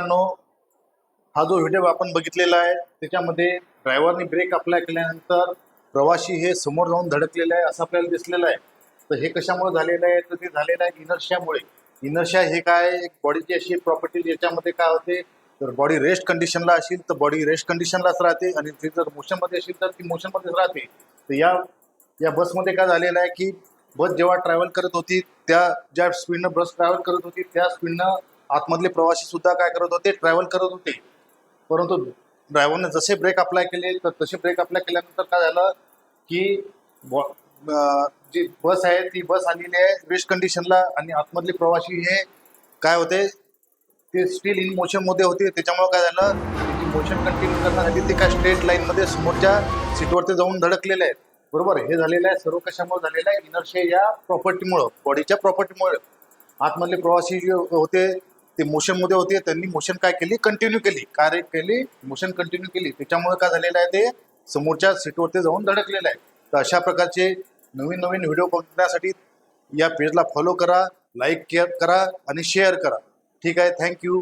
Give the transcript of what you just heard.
मित्रांनो, हा जो व्हिडिओ आपण बघितलेला आहे त्याच्यामध्ये ड्रायव्हरने ब्रेक अप्लाय केल्यानंतर प्रवासी हे समोर जाऊन धडकलेले आहे असं आपल्याला दिसलेलं आहे. तर हे कशामुळे झालेलं आहे तर ते झालेलं आहे इनर्शियामुळे. इनर्शिया हे काय एक बॉडीची अशी प्रॉपर्टी ज्याच्यामध्ये काय होते तर बॉडी रेस्ट कंडिशनला असेल तर बॉडी रेस्ट कंडिशनलाच राहते आणि ती जर मोशनमध्ये असेल तर ती मोशनमध्येच राहते. तर या बसमध्ये काय झालेलं आहे की बस जेव्हा ट्रॅव्हल करत होती त्या ज्या स्पीडनं बस ट्रॅव्हल करत होती त्या स्पीडनं आतमधले प्रवासी सुद्धा काय करत होते ट्रॅव्हल करत होते. परंतु ड्रायव्हरने जसे ब्रेक अप्लाय केले तर तसे ब्रेक अप्लाय केल्यानंतर काय झालं की जी बस आहे ती बस आलेली आहे रेस्ट कंडिशनला आणि आतमधले प्रवासी हे काय होते ते स्टील इन मोशन मध्ये होते. त्याच्यामुळे काय झालं की मोशन कंटिन्यू करण्यासाठी ते काय स्ट्रेट लाईन मध्ये समोरच्या सीटवरती जाऊन धडकलेले आहेत. बरोबर, हे झालेलं आहे सर्व कशामुळे झालेलं आहे इनर्शिया या प्रॉपर्टीमुळं, बॉडीच्या प्रॉपर्टीमुळे. आतमधले प्रवासी जे होते ते मोशन मध्ये होते, त्यांनी मोशन काय केली कंटिन्यू केली, कार्य केली, मोशन कंटिन्यू केली. त्याच्यामुळे काय झालेलं आहे ते समोरच्या सीटवरती जाऊन धडकलेलं आहे. तर अशा प्रकारचे नवीन नवीन व्हिडिओ बघण्यासाठी या पेजला फॉलो करा, लाईक करा आणि शेअर करा. ठीक आहे, थँक्यू.